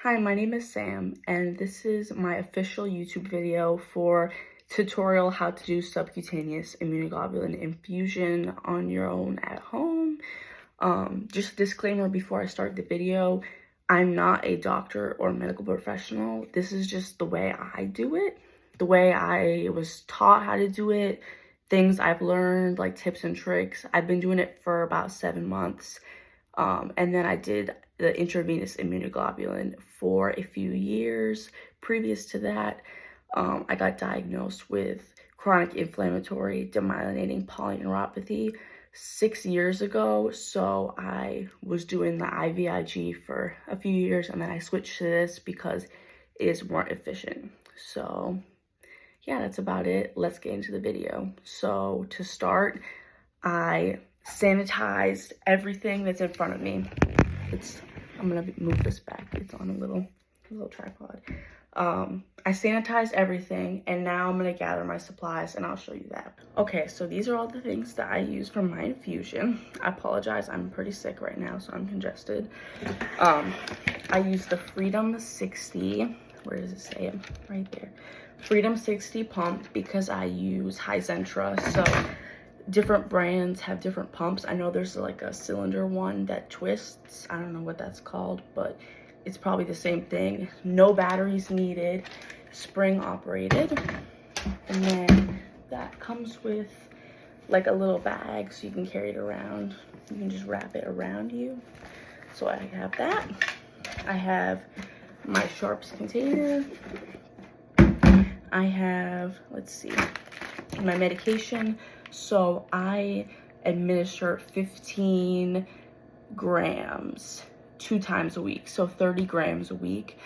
Hi, my name is Sam, and this is my official YouTube video for tutorial how to do subcutaneous immunoglobulin infusion on your own at home. Just a disclaimer before I start the video, I'm not a doctor or medical professional. This is just the way I do it, the way I was taught how to do it, things I've learned, like tips and tricks. I've been doing it for about 7 months. And then I did the intravenous immunoglobulin for a few years. Previous to that, I got diagnosed with chronic inflammatory demyelinating polyneuropathy 6 years ago. So I was doing the IVIG for a few years, and then I switched to this because it is more efficient. So yeah, that's about it. Let's get into the video. So to start, I sanitized everything that's in front of me. I'm gonna move this back. It's on a little tripod. I sanitized everything, and now I'm gonna gather my supplies and I'll show you that. Okay, so these are all the things that I use for my infusion. I apologize, I'm pretty sick right now, so I'm congested. I use the Freedom 60, where does it say it? Right there. Freedom 60 pump because I use Hizentra, so different brands have different pumps. I know there's like a cylinder one that twists. I don't know what that's called, but it's probably the same thing. No batteries needed, spring operated. And then that comes with like a little bag so you can carry it around. You can just wrap it around you. So I have that. I have my sharps container. I have, let's see, my medication. So I administer 15 grams 2 times a week, so 30 grams a week.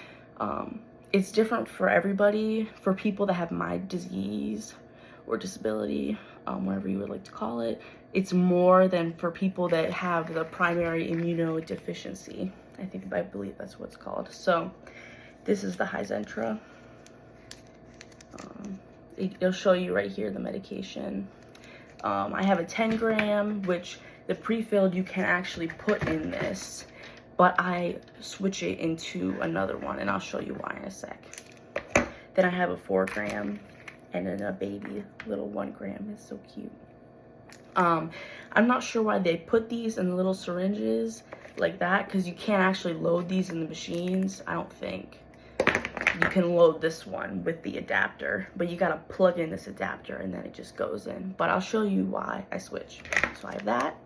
It's different for everybody. For people that have my disease or disability, whatever you would like to call it, it's more than for people that have the primary immunodeficiency. I believe that's what it's called. So this is the Hizentra. It'll show you right here the medication. I have a 10 gram, which the pre-filled you can actually put in this, but I switch it into another one, and I'll show you why in a sec. Then I have a 4 gram, and then a baby little 1 gram. It's so cute. I'm not sure why they put these in the little syringes like that, because you can't actually load these in the machines, I don't think. You can load this one with the adapter, but you gotta plug in this adapter and then it just goes in. But I'll show you why I switch. So I have that.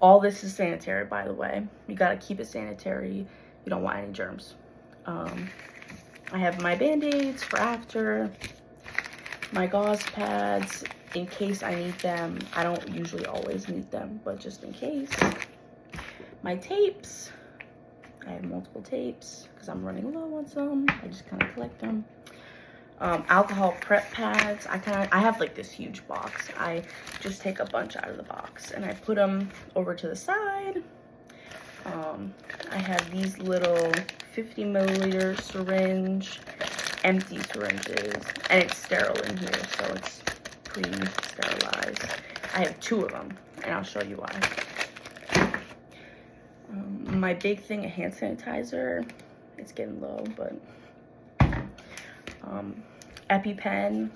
All this is sanitary, by the way. You gotta keep it sanitary. You don't want any germs. I have my band-aids for after, my gauze pads in case I need them. I don't usually always need them, but just in case. My tapes. I have multiple tapes because I'm running low on some. I just kind of collect them. Alcohol prep pads. I have like this huge box. I just take a bunch out of the box and I put them over to the side. I have these little 50 milliliter syringe, empty syringes, and it's sterile in here, so it's pre-sterilized. I have 2 of them, and I'll show you why. My big thing, a hand sanitizer. It's getting low, but EpiPen.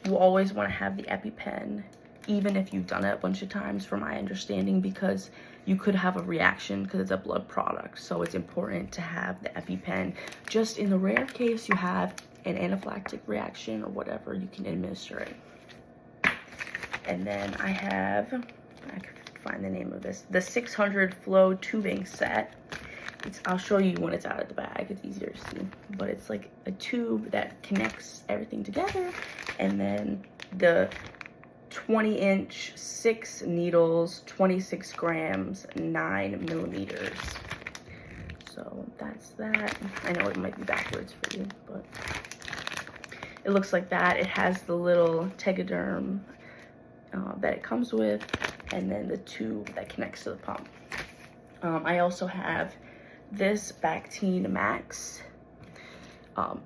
You always want to have the EpiPen, even if you've done it a bunch of times, from my understanding, because you could have a reaction because it's a blood product. So it's important to have the EpiPen. Just in the rare case you have an anaphylactic reaction or whatever, you can administer it. And then I have, find the name of this, the 600 flow tubing set. I'll show you when it's out of the bag, it's easier to see, but it's like a tube that connects everything together, and then the 20-inch 6 needles, 26 grams, 9 millimeters. So that's that. I know it might be backwards for you, but it looks like that. It has the little tegaderm that it comes with, and then the tube that connects to the pump. I also have this Bactine Max.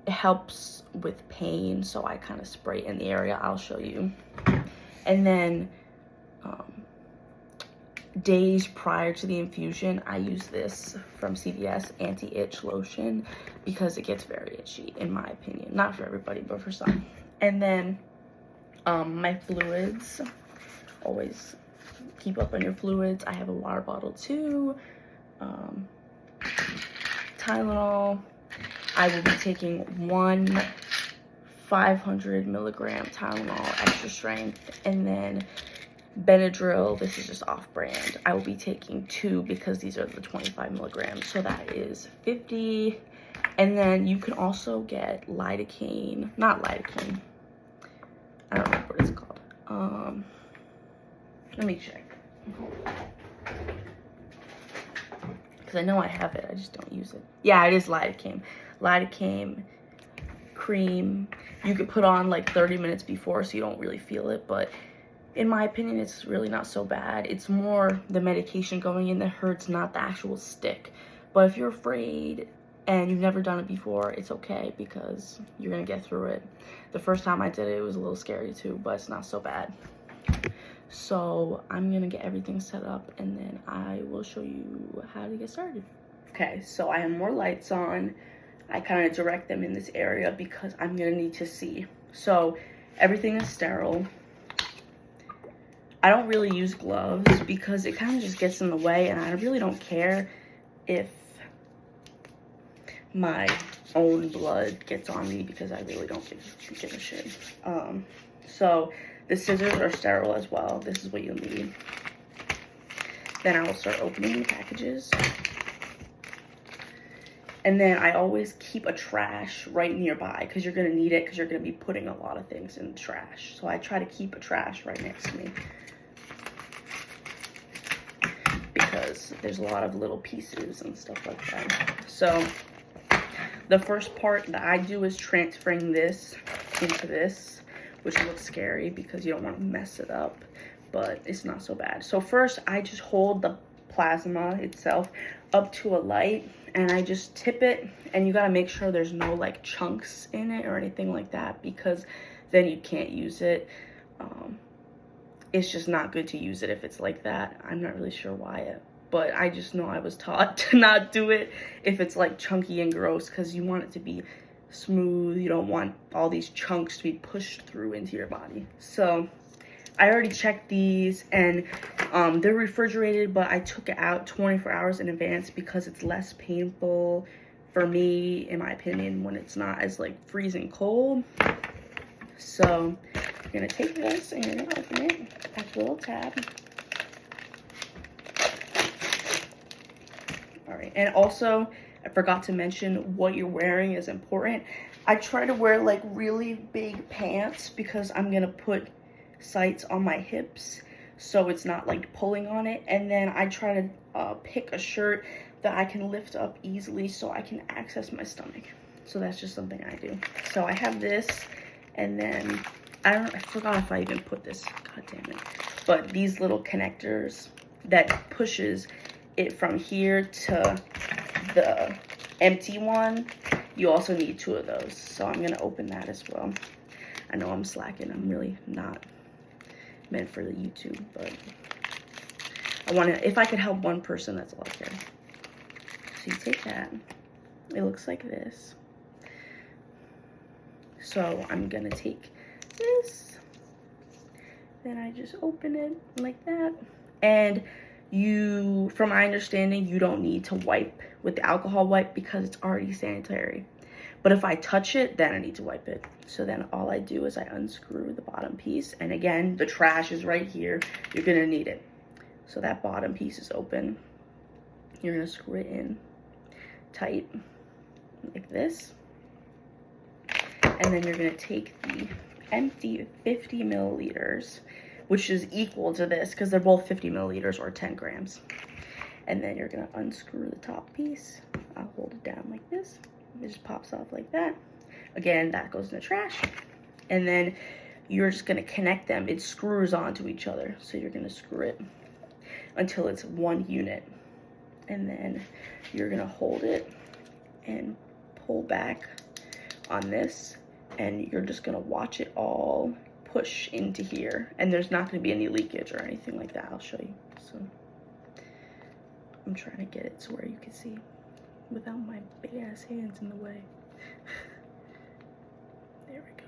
It helps with pain, so I kind of spray in the area. I'll show you. And then days prior to the infusion, I use this from CVS anti-itch lotion because it gets very itchy, in my opinion. Not for everybody, but for some. And then my fluids, always keep up on your fluids. I have a water bottle too. Tylenol. I will be taking one 500 milligram Tylenol extra strength, and then Benadryl. This is just off-brand. I will be taking 2 because these are the 25 milligrams, so that is 50. And then you can also get lidocaine, not lidocaine, I don't remember what it's called. Let me check, because I know I have it, I just don't use it. Yeah, it is lidocaine. Lidocaine cream. You could put on like 30 minutes before so you don't really feel it, but in my opinion, it's really not so bad. It's more the medication going in that hurts, not the actual stick. But if you're afraid and you've never done it before, it's okay because you're gonna get through it. The first time I did it, it was a little scary too, but it's not so bad. So I'm gonna get everything set up and then I will show you how to get started. Okay, so I have more lights on. I kind of direct them in this area because I'm gonna need to see. So everything is sterile. I don't really use gloves because it kind of just gets in the way, and I really don't care if my own blood gets on me because I really don't give a shit. So the scissors are sterile as well. This is what you'll need. Then I will start opening the packages. And then I always keep a trash right nearby because you're gonna need it because you're gonna be putting a lot of things in the trash. So I try to keep a trash right next to me because there's a lot of little pieces and stuff like that. So the first part that I do is transferring this into this, which looks scary because you don't want to mess it up, but it's not so bad. So first I just hold the plasma itself up to a light and I just tip it, and you got to make sure there's no like chunks in it or anything like that because then you can't use it. It's just not good to use it if it's like that. I'm not really sure why, but I just know I was taught to not do it if it's like chunky and gross because you want it to be smooth. You don't want all these chunks to be pushed through into your body. So I already checked these and they're refrigerated, but I took it out 24 hours in advance because it's less painful for me, in my opinion, when it's not as like freezing cold. So you're gonna take this and you're gonna open it at the little tab. All right, and also I forgot to mention what you're wearing is important. I try to wear like really big pants because I'm gonna put sites on my hips so it's not like pulling on it, and then I try to pick a shirt that I can lift up easily so I can access my stomach. So that's just something I do. So I have this, and then I forgot if I even put this, god damn it, but these little connectors that pushes it from here to the empty one, you also need 2 of those. So I'm gonna open that as well. I know I'm slacking, I'm really not meant for the YouTube, but I want to, if I could help one person, that's all I care. So you take that, it looks like this. So I'm gonna take this, then I just open it like that, and you, from my understanding, you don't need to wipe with the alcohol wipe because it's already sanitary. But if I touch it, then I need to wipe it. So then all I do is I unscrew the bottom piece. And again, the trash is right here. You're gonna need it. So that bottom piece is open. You're gonna screw it in tight like this. And then you're gonna take the empty 50 milliliters, which is equal to this because they're both 50 milliliters or 10 grams. And then you're gonna unscrew the top piece. I'll hold it down like this. It just pops off like that. Again, that goes in the trash. And then you're just gonna connect them. It screws onto each other. So you're gonna screw it until it's one unit. And then you're gonna hold it and pull back on this. And you're just gonna watch it all push into here. And there's not gonna be any leakage or anything like that. I'll show you. So I'm trying to get it to where you can see without my big ass hands in the way. There we go.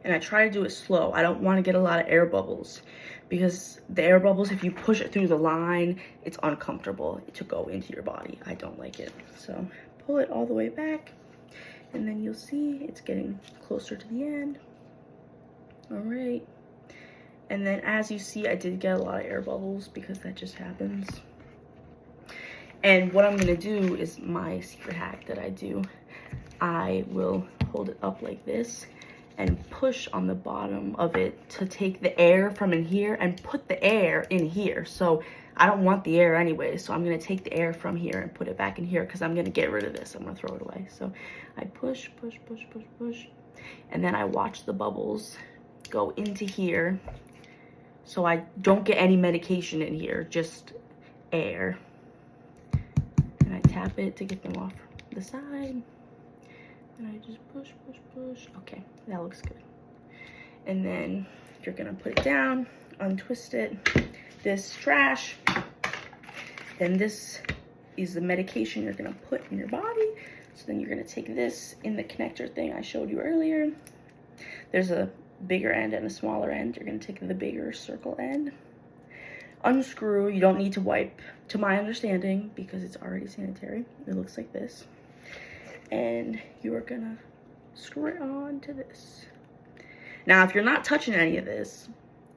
And I try to do it slow. I don't want to get a lot of air bubbles, because the air bubbles, if you push it through the line, it's uncomfortable to go into your body. I don't like it. So pull it all the way back, and then you'll see it's getting closer to the end. All right. And then as you see, I did get a lot of air bubbles because that just happens. And what I'm gonna do is my secret hack that I do. I will hold it up like this and push on the bottom of it to take the air from in here and put the air in here. So I don't want the air anyway, so I'm gonna take the air from here and put it back in here because I'm gonna get rid of this. I'm gonna throw it away. So I push, push, push, push, push, and then I watch the bubbles go into here. So I don't get any medication in here, just air. And I tap it to get them off the side. And I just push, push, push. Okay, that looks good. And then you're gonna put it down, untwist it. This trash. Then this is the medication you're gonna put in your body. So then you're gonna take this in the connector thing I showed you earlier. There's a bigger end and a smaller end. You're gonna take the bigger circle end, unscrew. You don't need to wipe, to my understanding, because it's already sanitary. It looks like this. And you are gonna screw it on to this. Now, if you're not touching any of this,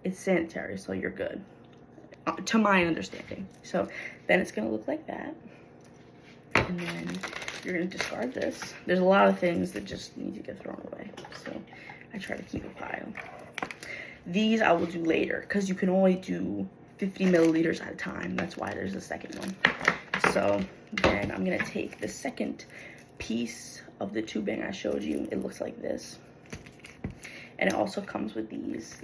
it's sanitary, so you're good, to my understanding. So then it's gonna look like that. And then you're gonna discard this. There's a lot of things that just need to get thrown away. So I try to keep a pile. These I will do later because you can only do 50 milliliters at a time. That's why there's a second one. So then I'm gonna take the second piece of the tubing I showed you. It looks like this. And it also comes with these.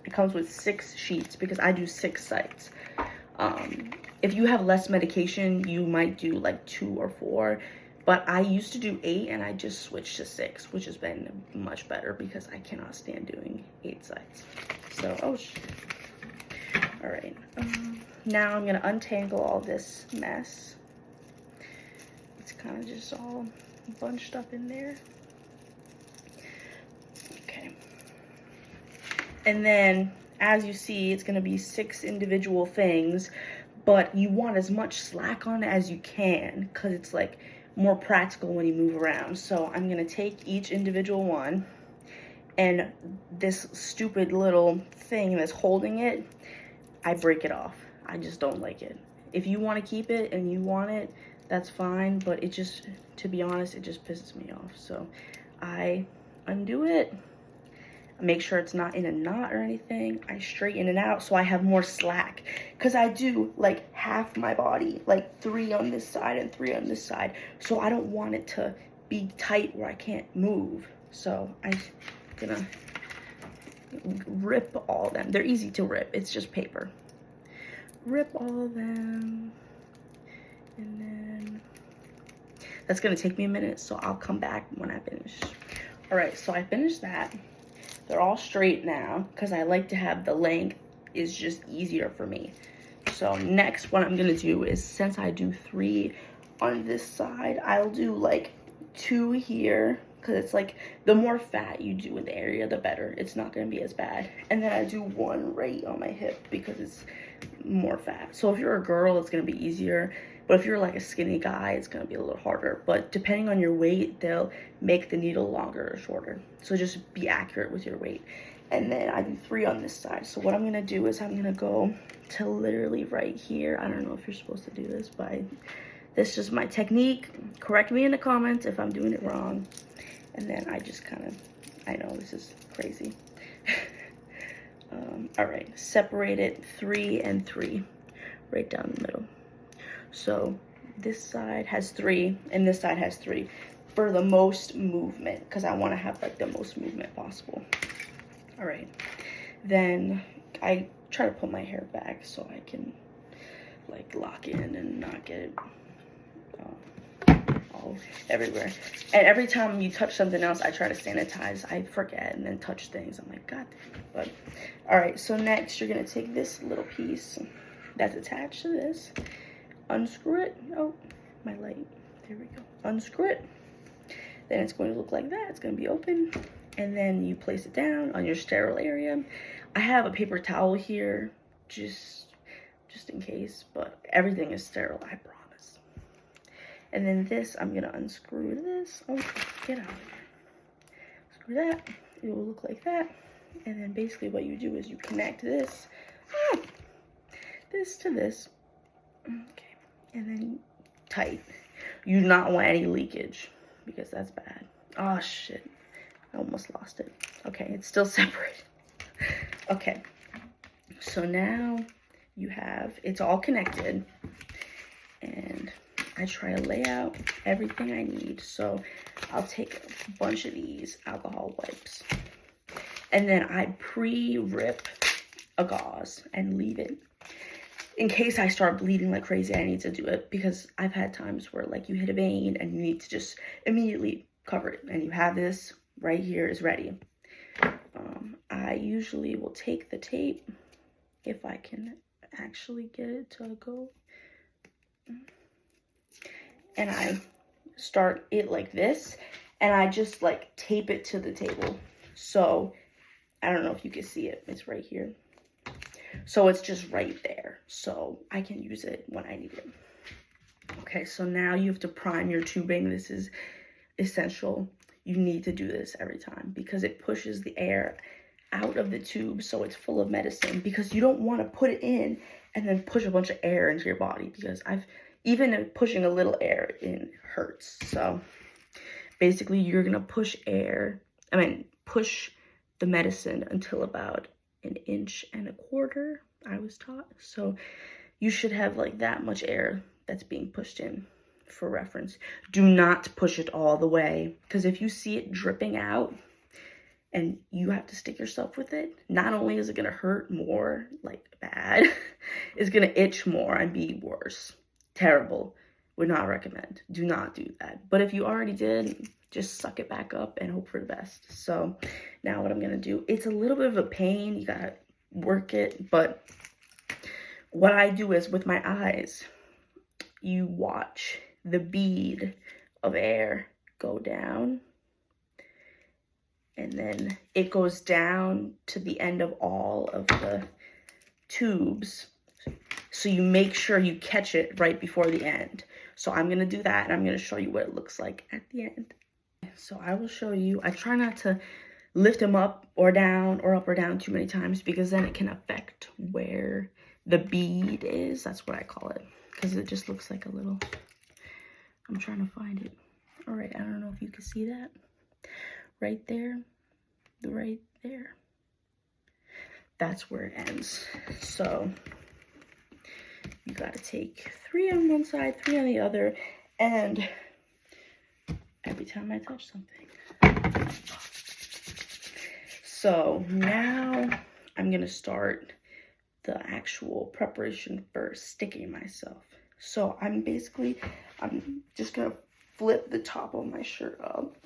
It comes with 6 sheets because I do 6 sites. If you have less medication, you might do like 2 or 4. But I used to do 8 and I just switched to 6, which has been much better because I cannot stand doing 8 sites. So, oh shit. All right. Now I'm gonna untangle all this mess. It's kind of just all bunched up in there. Okay. And then, as you see, it's gonna be 6 individual things, but you want as much slack on it as you can because it's like more practical when you move around. So I'm gonna take each individual one, and this stupid little thing that's holding it, I break it off. I just don't like it. If you want to keep it and you want it, that's fine, but it just, to be honest, it just pisses me off. So I undo it, make sure it's not in a knot or anything. I straighten it out so I have more slack, because I do like half my body, like 3 on this side and 3 on this side, so I don't want it to be tight where I can't move. So I'm gonna rip all of them. They're easy to rip, it's just paper. Rip all of them, and then that's gonna take me a minute, so I'll come back when I finish. All right, so I finished that. They're all straight now because I like to have the length, is just easier for me. So next, what I'm gonna do is, since I do 3 on this side, I'll do like 2 here, because it's like the more fat you do in the area, the better. It's not gonna be as bad. And then I do 1 right on my hip because it's more fat. So if you're a girl, it's gonna be easier. But if you're like a skinny guy, it's gonna be a little harder. But depending on your weight, they'll make the needle longer or shorter. So just be accurate with your weight. And then I do 3 on this side. So what I'm gonna do is I'm gonna go to literally right here. I don't know if you're supposed to do this, but this is just my technique. Correct me in the comments if I'm doing it wrong. And then I just kind of, I know this is crazy. All right, separate it 3 and 3, right down the middle. So this side has 3 and this side has 3 for the most movement, because I want to have like the most movement possible. All right, then I try to put my hair back so I can like lock in and not get it all all everywhere. And every time you touch something else, I try to sanitize. I forget and then touch things. I'm like, God damn. But all right, so next you're gonna take this little piece that's attached to this, unscrew it. Oh, my light. There we go. Unscrew it. Then it's going to look like that. It's going to be open. And then you place it down on your sterile area. I have a paper towel here, just in case, but everything is sterile, I promise. And then this, I'm going to unscrew this. Oh, get out of here. Screw that. It will look like that. And then basically what you do is you connect this, this to this. Okay. And then tight. You do not want any leakage because that's bad. Oh shit, I almost lost it. Okay, it's still separated. Okay, so now you have, it's all connected, and I try to lay out everything I need. So I'll take a bunch of these alcohol wipes, and then I pre-rip a gauze and leave it. In case I start bleeding like crazy, I need to do it, because I've had times where like you hit a vein and you need to just immediately cover it, and you have this right here is ready. I usually will take the tape, if I can actually get it to go, and I start it like this, and I just like tape it to the table. So I don't know if you can see it, it's right here. So it's just right there, so I can use it when I need it. Okay, so now you have to prime your tubing. This is essential. You need to do this every time because it pushes the air out of the tube, so it's full of medicine, because you don't want to put it in and then push a bunch of air into your body, because even pushing a little air in hurts. So basically you're gonna push the medicine until about 1.25 inches, I was taught. So you should have like that much air that's being pushed in. For reference, do not push it all the way, because if you see it dripping out and you have to stick yourself with it, not only is it going to hurt more, like bad, it's going to itch more and be worse. Terrible. Would not recommend. Do not do that. But if you already did, just suck it back up and hope for the best. So now what I'm going to do, it's a little bit of a pain. You got to work it. But what I do is with my eyes, you watch the bead of air go down, and then it goes down to the end of all of the tubes. So you make sure you catch it right before the end. So I'm going to do that, and I'm going to show you what it looks like at the end. So I will show you. I try not to lift them up or down or up or down too many times, because then it can affect where the bead is. That's what I call it, because it just looks like a little, I'm trying to find it. All right, I don't know if you can see that. Right there, right there. That's where it ends. So you got to take 3 on one side, 3 on the other, and every time I touch something. So now I'm going to start the actual preparation for sticking myself. So I'm just going to flip the top of my shirt up,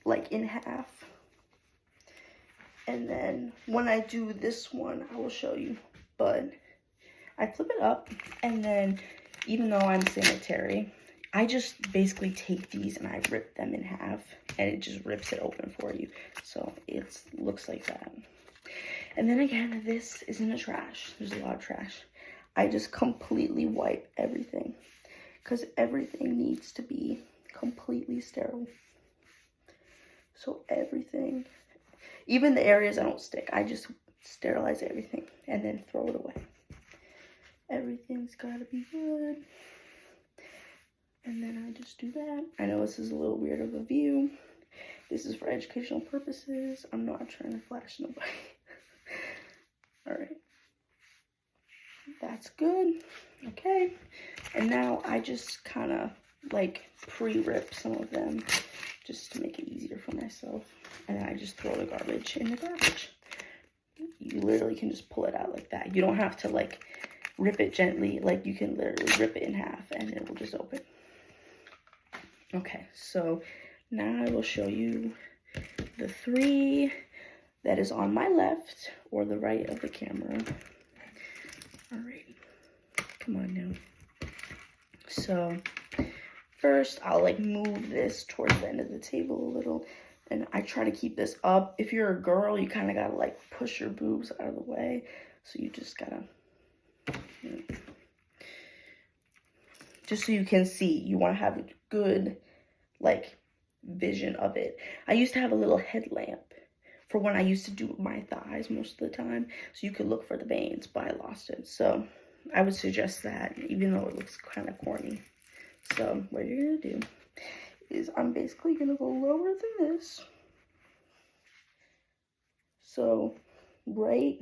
like in half. And then when I do this one, I will show you. But I flip it up, and then even though I'm sanitary, I just basically take these and I rip them in half, and it just rips it open for you. So it looks like that. And then again, this is in the trash. There's a lot of trash. I just completely wipe everything, because everything needs to be completely sterile. So everything, even the areas I don't stick, I just sterilize everything and then throw it away. Everything's gotta be good. And then I just do that. I know this is a little weird of a view. This is for educational purposes. I'm not trying to flash nobody. All right. That's good. Okay. And now I just kind of like pre-rip some of them just to make it easier for myself. And then I just throw the garbage in the garbage. You literally can just pull it out like that. You don't have to like rip it gently. Like you can literally rip it in half and it will just open. Okay, so now I will show you the 3 that is on my left or the right of the camera. All right, come on now. So first, I'll like move this towards the end of the table a little, and I try to keep this up. If you're a girl, you kind of gotta like push your boobs out of the way. So you just gotta, just so you can see, you wanna have a good like vision of it. I used to have a little headlamp for when I used to do my thighs most of the time, so you could look for the veins, but I lost it. So I would suggest that, even though it looks kind of corny. So what you're gonna do is I'm basically gonna go lower than this. So right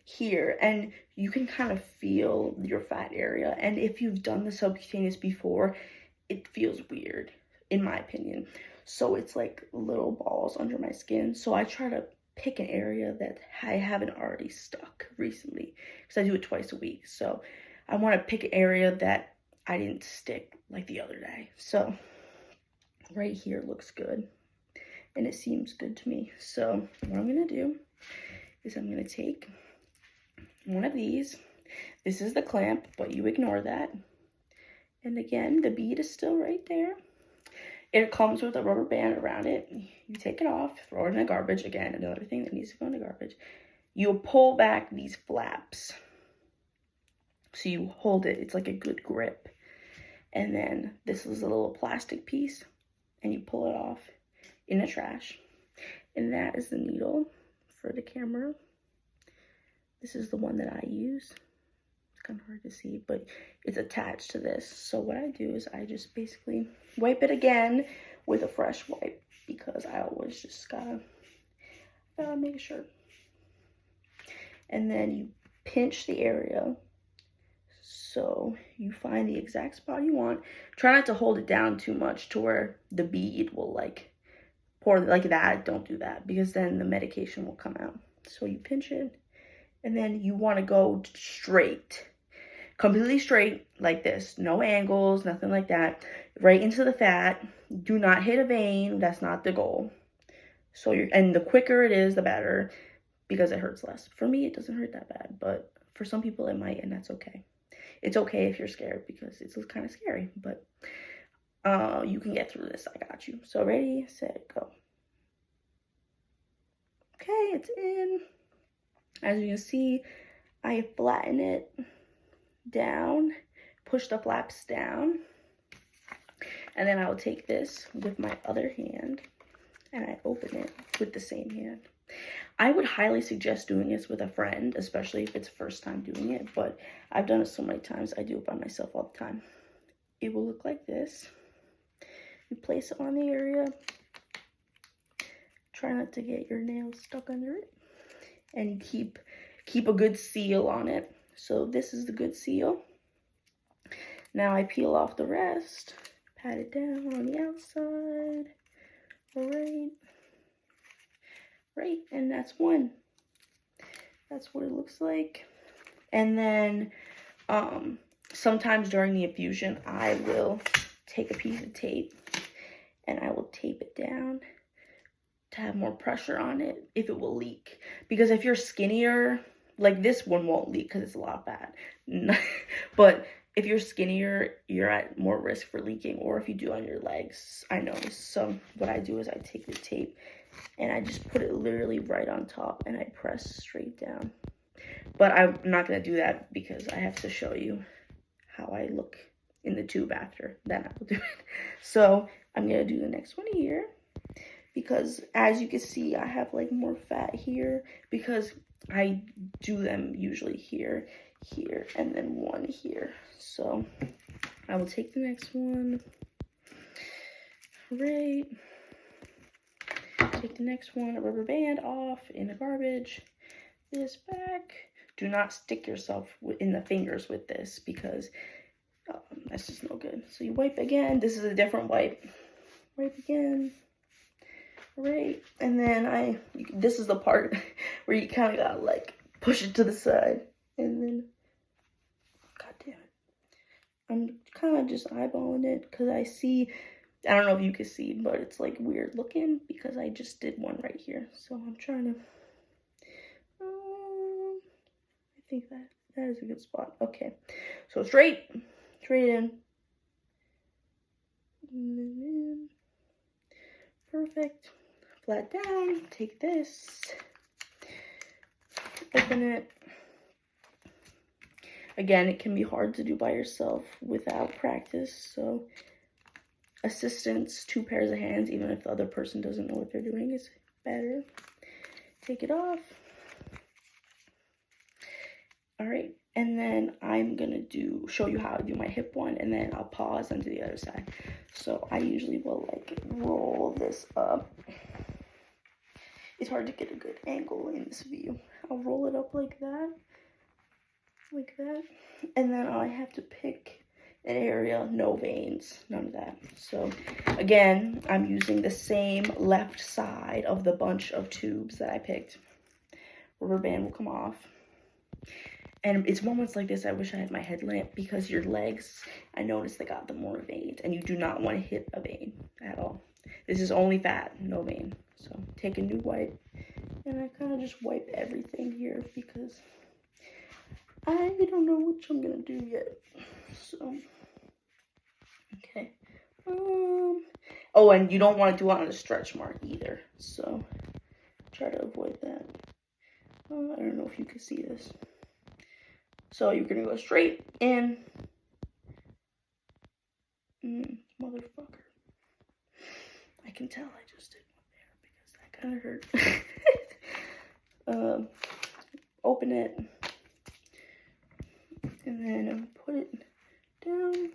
here, and you can kind of feel your fat area. And if you've done the subcutaneous before, it feels weird, in my opinion. So it's like little balls under my skin. So I try to pick an area that I haven't already stuck recently, because I do it twice a week. So I want to pick an area that I didn't stick like the other day. So right here looks good, and it seems good to me. So what I'm gonna do is I'm gonna take one of these. This is the clamp, but you ignore that. And again, the bead is still right there. It comes with a rubber band around it. You take it off, throw it in the garbage. Again, another thing that needs to go in the garbage. You'll pull back these flaps. So you hold it, it's like a good grip. And then this is a little plastic piece, and you pull it off in the trash. And that is the needle for the camera. This is the one that I use. It's kind of hard to see, but it's attached to this. So what I do is I just basically wipe it again with a fresh wipe, because I always just gotta make sure. And then you pinch the area. So you find the exact spot you want. Try not to hold it down too much to where the bead will like pour like that. Don't do that, because then the medication will come out. So you pinch it, and then you want to go straight, completely straight like this. No angles, nothing like that. Right into the fat. Do not hit a vein. That's not the goal. So and the quicker it is, the better, because it hurts less. For me, it doesn't hurt that bad, but for some people it might, and that's okay. It's okay if you're scared, because it's kind of scary, but you can get through this. I got you. So ready, set, go. Okay, it's in. As you can see, I flatten it down, push the flaps down, and then I will take this with my other hand and I open it with the same hand. I would highly suggest doing this with a friend, especially if it's first time doing it, but I've done it so many times, I do it by myself all the time. It will look like this. You place it on the area. Try not to get your nails stuck under it. And you keep a good seal on it. So this is the good seal. Now I peel off the rest, pat it down on the outside. All right. Right, and that's one. That's what it looks like. And then sometimes during the infusion, I will take a piece of tape and I will tape it down to have more pressure on it if it will leak. Because if you're skinnier, like this one won't leak because it's a lot of fat. But if you're skinnier, you're at more risk for leaking, or if you do on your legs, I notice. So what I do is I take the tape and I just put it literally right on top and I press straight down. But I'm not going to do that because I have to show you how I look in the tube after. Then I will do it. So I'm going to do the next one here, because as you can see, I have like more fat here because I do them usually here, here, and then one here. So I will take the next one. Right. Take the next one, a rubber band off in the garbage. This back. Do not stick yourself in the fingers with this, because that's just no good. So you wipe again. This is a different wipe. Wipe again. Right. And then this is the part where you kind of gotta like push it to the side. And then, god damn it. I'm kind of just eyeballing it because I see I don't know if you can see, but it's like weird looking because I just did one right here. So I'm trying to, I think that is a good spot. Okay, so straight in. Perfect. Flat down, take this, open it. Again, it can be hard to do by yourself without practice, so assistance, 2 pairs of hands, even if the other person doesn't know what they're doing, is better. Take it off. All right, and then I'm gonna show you how I do my hip one, and then I'll pause and do the other side. So I usually will like roll this up. It's hard to get a good angle in this view. I'll roll it up like that, and then I have to pick an area, no veins, none of that. So again, I'm using the same left side of the bunch of tubes that I picked. Rubber band will come off. And it's moments like this I wish I had my headlamp, because your legs, I noticed they got the more veins, and you do not want to hit a vein at all. This is only fat, no vein. So take a new wipe, and I kind of just wipe everything here because I don't know which I'm gonna do yet. So okay. Oh, and you don't want to do it on a stretch mark either, so try to avoid that. I don't know if you can see this. So you're gonna go straight in. Motherfucker. I can tell I just did one there because that kind of hurt. Open it. And then put it down.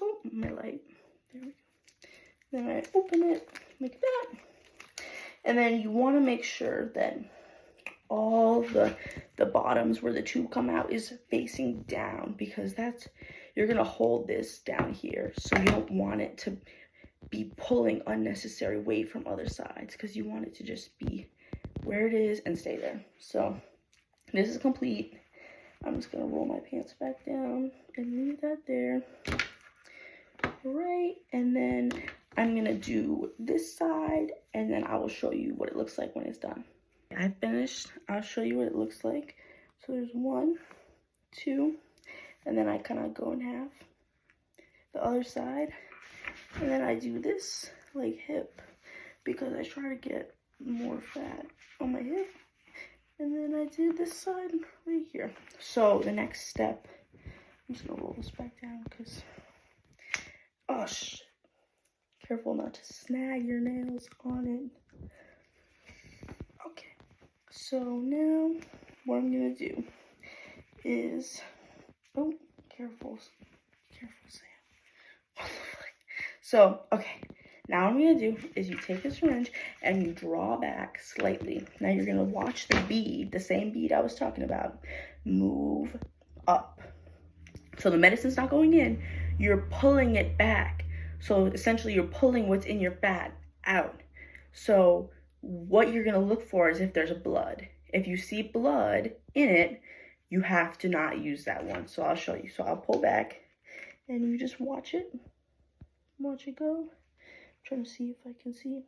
Oh, my light. There we go. Then I open it like that. And then you want to make sure that all the bottoms where the tube come out is facing down, because you're gonna hold this down here, so you don't want it to be pulling unnecessary weight from other sides, because you want it to just be where it is and stay there. So this is complete. I'm just gonna roll my pants back down and leave that there. Right, and then I'm gonna do this side, and then I will show you what it looks like when it's done. I finished. I'll show you what it looks like. So there's 1, 2, and then I kind of go in half. The other side, and then I do this like hip, because I try to get more fat on my hip. And then I do this side right here. So the next step, I'm just gonna roll this back down because, oh shit. Careful not to snag your nails on it. Okay, so now what I'm gonna do is, oh, careful Sam. So, okay, now what I'm gonna do is you take the syringe and you draw back slightly. Now you're gonna watch the bead, the same bead I was talking about, move up. So the medicine's not going in, you're pulling it back. So essentially you're pulling what's in your fat out. So what you're gonna look for is if there's blood. If you see blood in it, you have to not use that one. So I'll show you. So I'll pull back and you just watch it. Watch it go. I'm trying to see if I can see.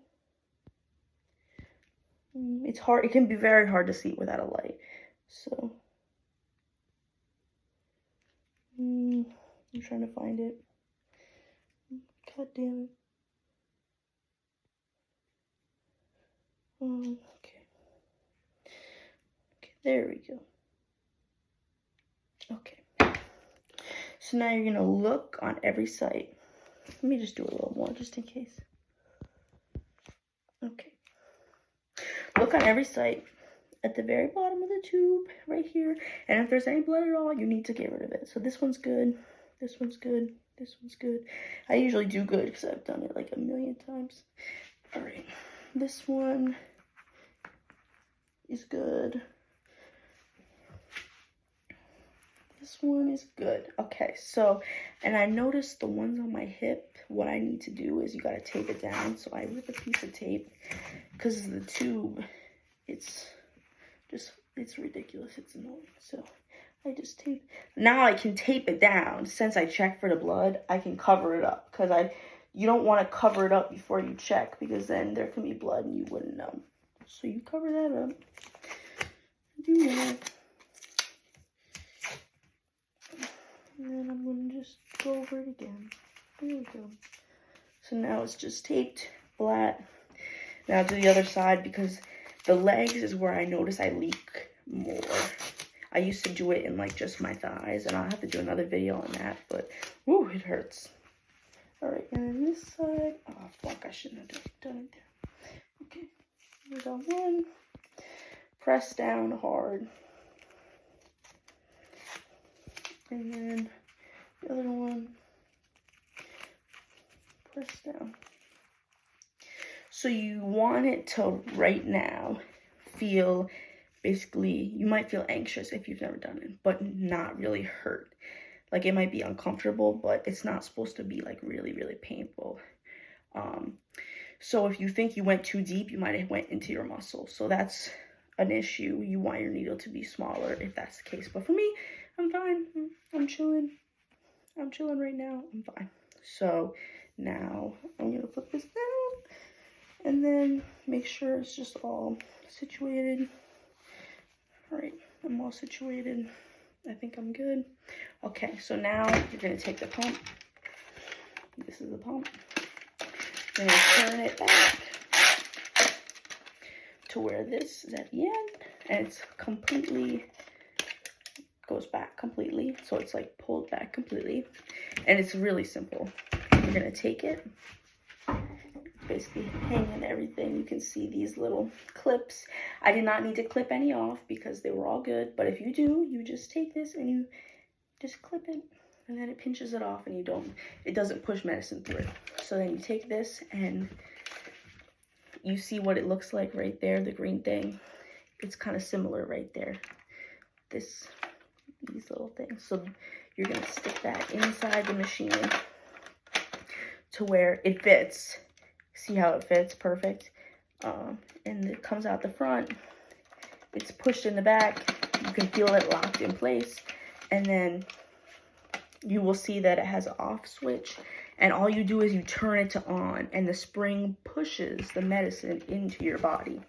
It's hard. It can be very hard to see without a light. So I'm trying to find it. God damn it. Okay, there we go. Okay. So now you're gonna look on every site. Let me just do a little more just in case. Okay. Look on every site at the very bottom of the tube right here. And if there's any blood at all, you need to get rid of it. So this one's good. This one's good. This one's good. I usually do good because I've done it like a million times. All right. This one is good. This one is good. Okay, so, and I noticed the ones on my hip, what I need to do is you got to tape it down. So I rip a piece of tape because the tube, it's ridiculous. It's annoying. So I just tape. Now I can tape it down. Since I checked for the blood, I can cover it up. Because you don't want to cover it up before you check, because then there can be blood and you wouldn't know. So you cover that up. Do that. And then I'm going to just go over it again. There we go. So now it's just taped flat. Now do the other side, because the legs is where I notice I leak more. I used to do it in like just my thighs, and I'll have to do another video on that, but whoo, it hurts. All right, and then this side, oh fuck, I shouldn't have done it there. Okay, we got one. Press down hard. And then the other one, press down. So you want it to, right now, feel, basically, you might feel anxious if you've never done it, but not really hurt. Like, it might be uncomfortable, but it's not supposed to be, like, really, really painful. So if you think you went too deep, you might have went into your muscle. So that's an issue. You want your needle to be smaller if that's the case. But for me, I'm fine. I'm chilling. I'm chilling right now. I'm fine. So now I'm going to put this down and then make sure it's just all situated. All right, I'm all situated. I think I'm good. Okay, so now you're going to take the pump. This is the pump. You're going to turn it back to where this is at the end, and it's completely, goes back completely, so it's like pulled back completely, and it's really simple. You're going to take it, basically hanging everything. You can see these little clips. I did not need to clip any off because they were all good, but if you do, you just take this and you just clip it, and then it pinches it off, and it doesn't push medicine through it. So then you take this and you see what it looks like right there, the green thing. It's kind of similar right there. These little things. So you're gonna stick that inside the machine to where it fits. See how it fits? Perfect. And it comes out the front. It's pushed in the back. You can feel it locked in place. And then you will see that it has an off switch. And all you do is you turn it to on, and the spring pushes the medicine into your body.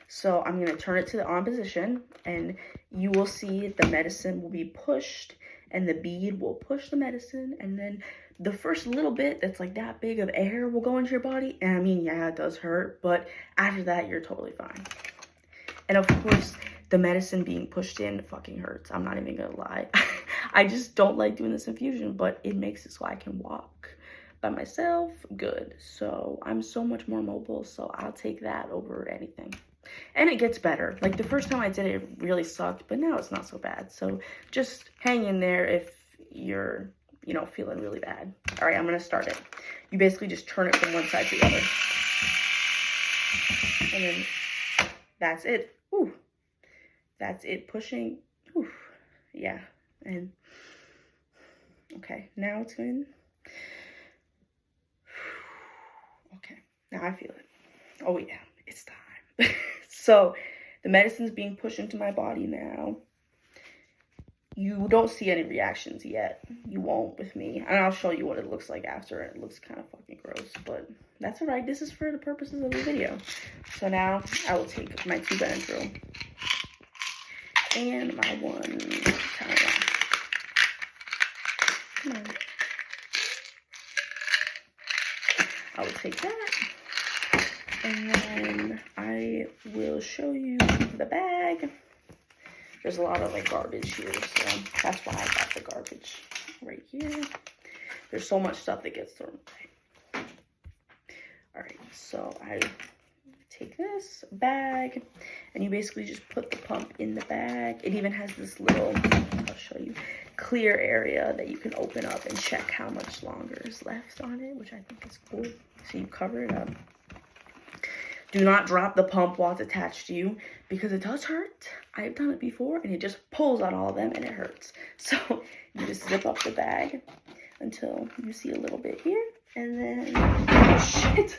So I'm going to turn it to the on position, and you will see the medicine will be pushed, and the bead will push the medicine, and then the first little bit that's like that big of air will go into your body. And I mean, yeah, it does hurt, but after that, you're totally fine. And of course, the medicine being pushed in fucking hurts. I'm not even gonna lie. I just don't like doing this infusion, but it makes it so I can walk by myself good. So I'm so much more mobile, so I'll take that over anything. And it gets better. Like the first time I did it, it really sucked, but now it's not so bad. So just hang in there if you're, you know, feeling really bad. All right, I'm gonna start it. You basically just turn it from one side to the other. And then that's it. Ooh. That's it pushing. Ooh. Yeah. And okay, now it's in. Okay, now I feel it. Oh yeah, it's time. So the medicine's being pushed into my body now. You don't see any reactions yet. You won't with me. And I'll show you what it looks like after. It looks kind of fucking gross, but that's all right. This is for the purposes of the video. So now I will take my 2 Benadryl and my 1 Tylenol. I will take that, and then I will show you the bag. There's a lot of like garbage here, so that's why I got the garbage right here. There's so much stuff that gets thrown away. All right, so I take this bag, and you basically just put the pump in the bag. It even has this little, I'll show you, clear area that you can open up and check how much longer is left on it, which I think is cool. So you cover it up. Do not drop the pump while it's attached to you, because it does hurt. I've done it before, and it just pulls on all of them, and it hurts. So you just zip up the bag until you see a little bit here, and then, oh shit.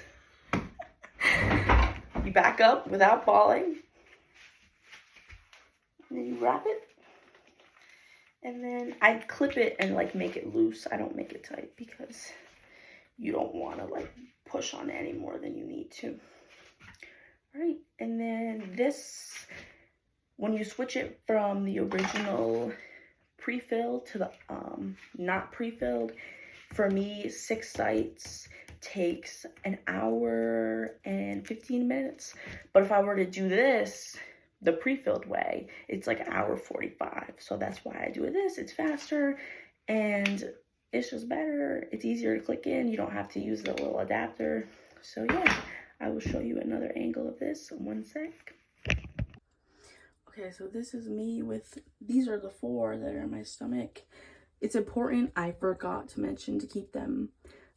You back up without falling, and then you wrap it, And then I clip it and like make it loose. I don't make it tight because you don't want to like push on it any more than you need to. All right, and then this, when you switch it from the original pre-filled to the not pre-filled, for me 6 sites takes an hour and 15 minutes. But if I were to do this the pre-filled way, it's like an hour 45. So that's why I do this. It's faster and it's just better. It's easier to click in. You don't have to use the little adapter. So yeah, I will show you another angle of this in 1 sec. Okay, so this is me with, these are the 4 that are in my stomach. It's important, I forgot to mention, to keep them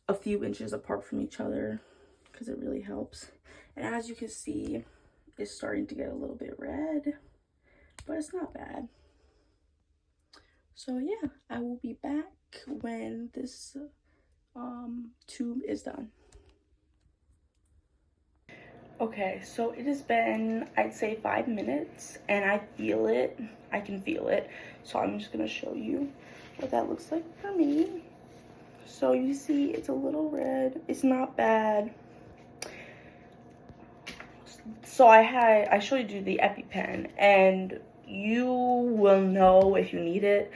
a few inches apart from each other because it really helps. And as you can see, it's starting to get a little bit red, but it's not bad. So yeah, I will be back when this tube is done. Okay, so it has been, I'd say 5 minutes, and I feel it. I can feel it. So I'm just gonna show you what that looks like for me. So you see it's a little red. It's not bad. So I showed you the EpiPen, and you will know if you need it.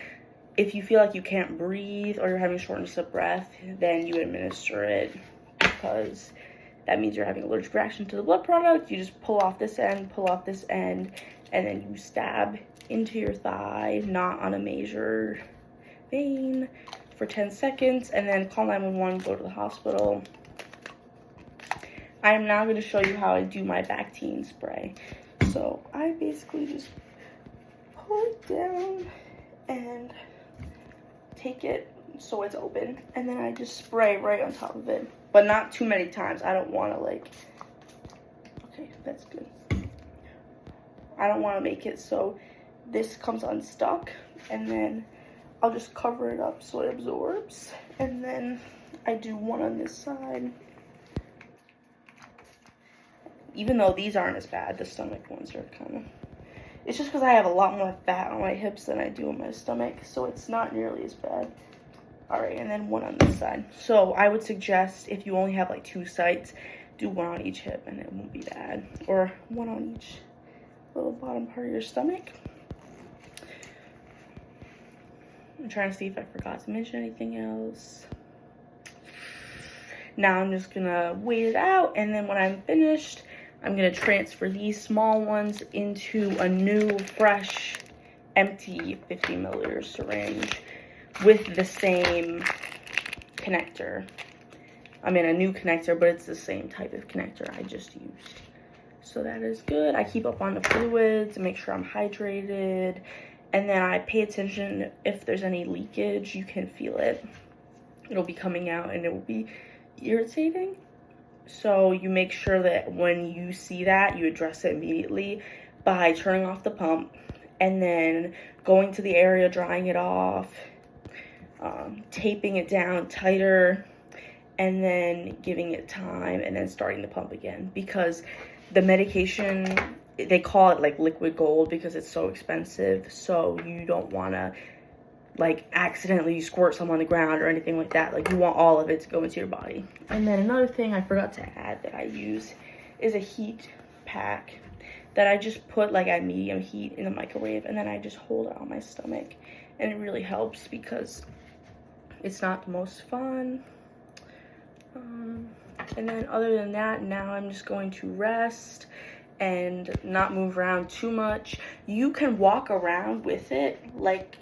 If you feel like you can't breathe or you're having shortness of breath, then you administer it, because that means you're having allergic reaction to the blood product. You just pull off this end, and then you stab into your thigh, not on a major vein, for 10 seconds, and then call 911, go to the hospital. I am now going to show you how I do my Bactine spray. So I basically just pull it down and take it so it's open, and then I just spray right on top of it, but not too many times. I don't want to like, okay, that's good. I don't want to make it so this comes unstuck, and then I'll just cover it up so it absorbs, and then I do one on this side. Even though these aren't as bad, the stomach ones are kind of, it's just because I have a lot more fat on my hips than I do on my stomach, so it's not nearly as bad. All right, and then one on this side. So I would suggest, if you only have like 2 sites, do one on each hip and it won't be bad. Or one on each little bottom part of your stomach. I'm trying to see if I forgot to mention anything else. Now I'm just gonna wait it out, and then when I'm finished, I'm gonna transfer these small ones into a new, fresh, empty 50 milliliter syringe with the same connector. I mean, a new connector, but it's the same type of connector I just used. So that is good. I keep up on the fluids to make sure I'm hydrated, and then I pay attention if there's any leakage. You can feel it. It'll be coming out and it will be irritating. So you make sure that when you see that, you address it immediately by turning off the pump and then going to the area, drying it off, taping it down tighter, and then giving it time, and then starting the pump again. Because the medication, they call it like liquid gold because it's so expensive. So you don't want to like accidentally squirt some on the ground or anything like that. Like, you want all of it to go into your body. And then another thing I forgot to add that I use is a heat pack that I just put like at medium heat in the microwave, and then I just hold it on my stomach, and it really helps because it's not the most fun. And then other than that, now I'm just going to rest and not move around too much. You can walk around with it, like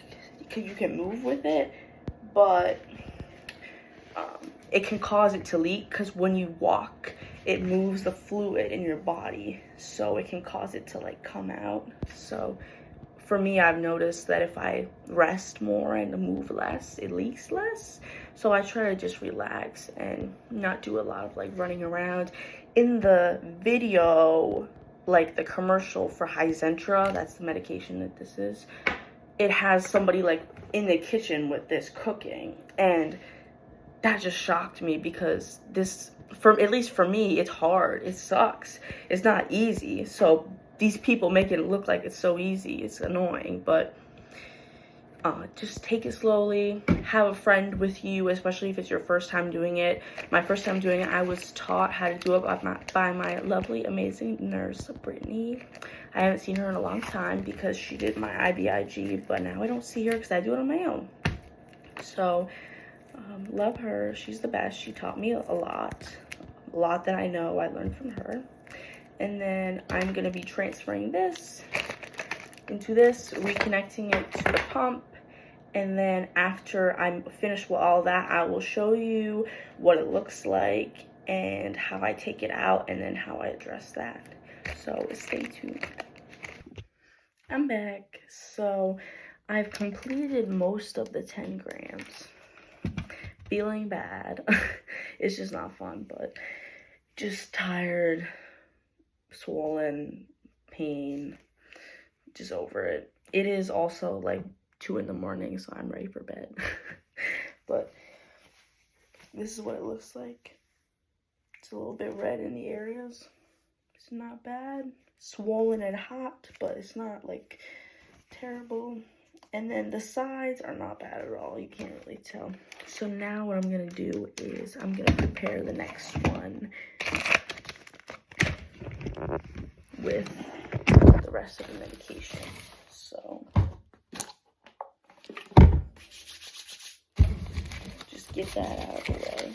you can move with it, but it can cause it to leak, because when you walk, it moves the fluid in your body, so it can cause it to like come out. So for me, I've noticed that if I rest more and move less, it leaks less. So I try to just relax and not do a lot of like running around. In the video, like the commercial for Hizentra, that's the medication that this is, it has somebody like in the kitchen with this cooking, and that just shocked me, because this, at least for me, it's hard. It sucks. It's not easy. So these people make it look like it's so easy. It's annoying, but just take it slowly. Have a friend with you, especially if it's your first time doing it. My first time doing it, I was taught how to do it by my lovely, amazing nurse, Brittany. I haven't seen her in a long time because she did my IVIG, but now I don't see her because I do it on my own. So, love her. She's the best. She taught me a lot that I know I learned from her. And then I'm going to be transferring this into this, reconnecting it to the pump. And then after I'm finished with all that, I will show you what it looks like and how I take it out and then how I address that. So stay tuned. I'm back. So I've completed most of the 10 grams. Feeling bad. It's just not fun, but just tired, swollen, pain, just over it. It is also like 2 in the morning, so I'm ready for bed. But this is what it looks like. It's a little bit red in the areas. It's not bad. Swollen and hot, but it's not like terrible. And then the sides are not bad at all. You can't really tell. So now what I'm gonna do is I'm gonna prepare the next one with the rest of the medication. So just get that out of the way.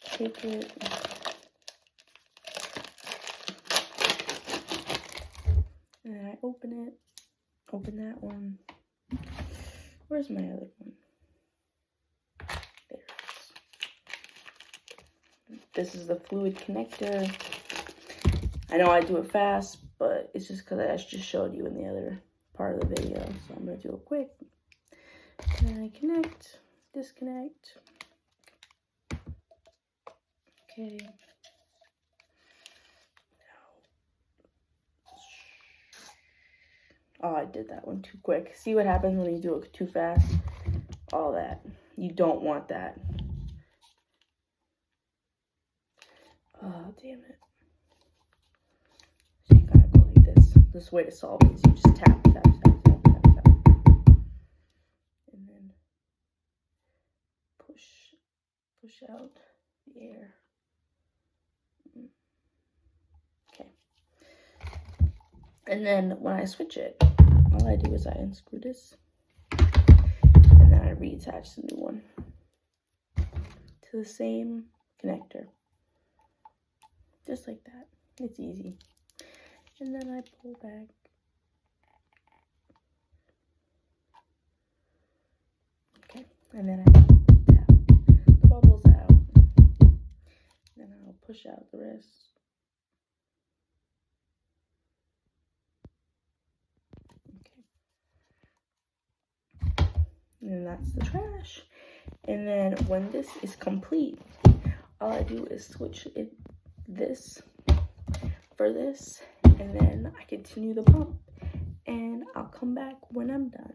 Take it. And then I open it. Open that one. Where's my other one? There it is. This is the fluid connector. I know I do it fast, but it's just because I just showed you in the other part of the video. So I'm going to do it quick. And then I connect, disconnect. Okay. Oh, I did that one too quick. See what happens when you do it too fast? All that. You don't want that. Oh, damn it. So you gotta go like this. This way to solve it is you just tap, tap, tap, tap, tap, tap. And then push out the air. Okay. And then when I switch it, all I do is I unscrew this. And then I reattach the new one to the same connector. Just like that. It's easy. And then I pull back. Okay. And then I tap the bubbles out. Then I'll push out the rest. Okay. And then that's the trash. And then when this is complete, all I do is switch this for this, and then I continue the pump, and I'll come back when I'm done.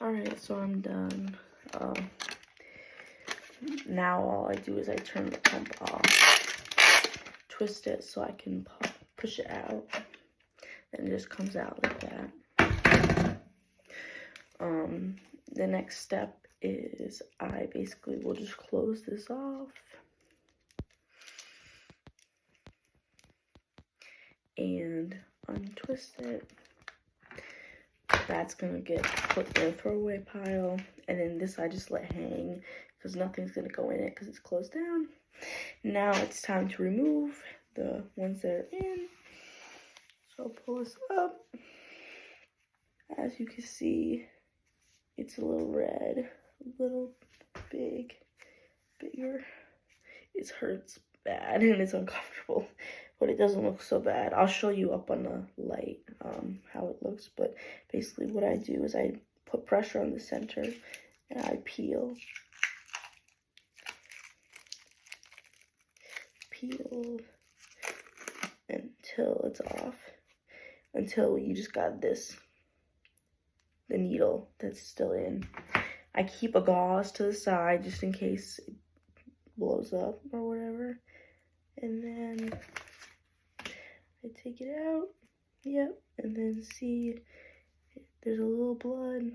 All right, so I'm done. Now all I do is I turn the pump off, twist it so I can push it out, and it just comes out like that. The next step is I basically will just close this off and untwist it. That's gonna get put in a throwaway pile, and then this I just let hang because nothing's gonna go in it because it's closed down. Now it's time to remove the ones that are in. So I'll pull this up. As you can see, it's a little red, a little bigger. It hurts bad and it's uncomfortable, but it doesn't look so bad. I'll show you up on the light how it looks, but basically what I do is I put pressure on the center and I peel until it's off, until you just got the needle that's still in. I keep a gauze to the side just in case it blows up or whatever. And then I take it out. Yep. And then see there's a little blood.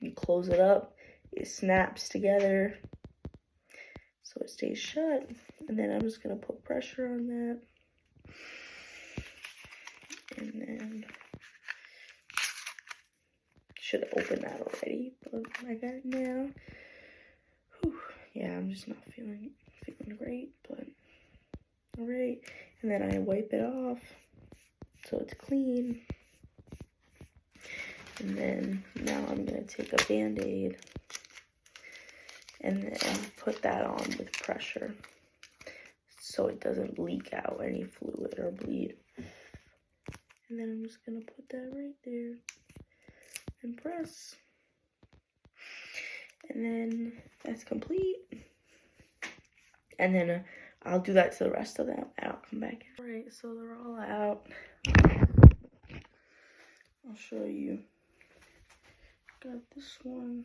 You close it up, it snaps together so it stays shut. And then I'm just gonna put pressure on that. And then should have opened that already, but I got it now. Whew. Yeah, I'm just not feeling great, but all right. And then I wipe it off so it's clean. And then now I'm gonna take a Band-Aid and then put that on with pressure so it doesn't leak out any fluid or bleed. And then I'm just gonna put that right there and press. And then that's complete. And then I'll do that to the rest of them and I'll come back. All right, so they're all out. I'll show you. Got this one.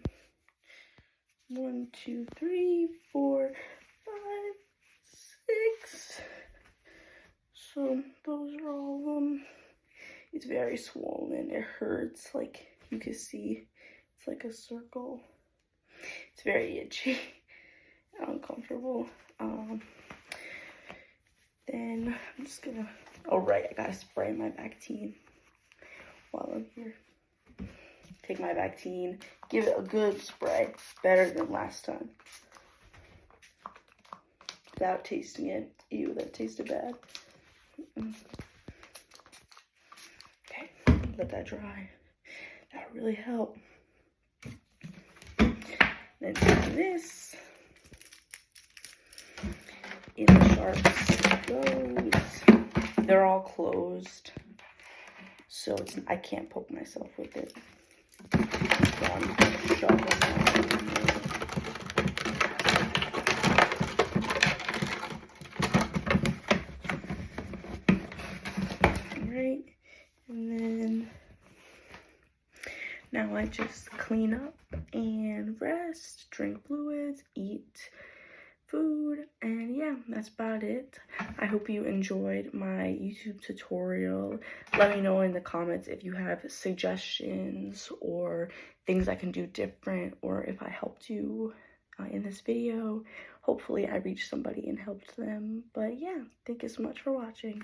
1, 2, 3, 4, 5, 6. So those are all of them. It's very swollen. It hurts. Like you can see, it's like a circle. It's very itchy and uncomfortable. Then I'm just gonna. Oh right, I gotta spray my Bactine while I'm here. Take my Bactine, give it a good spray, better than last time. Without tasting it. Ew, that tasted bad. Okay, let that dry. That'll really help. Then do this. In the sharps goes. They're all closed, so I can't poke myself with it. So I'm just gonna shove it Alright, and then now I just clean up and rest, drink fluids, eat food, and yeah, that's about it. I hope you enjoyed my YouTube tutorial. Let me know in the comments if you have suggestions or things I can do different, or if I helped you in this video. Hopefully I reached somebody and helped them. But yeah, thank you so much for watching.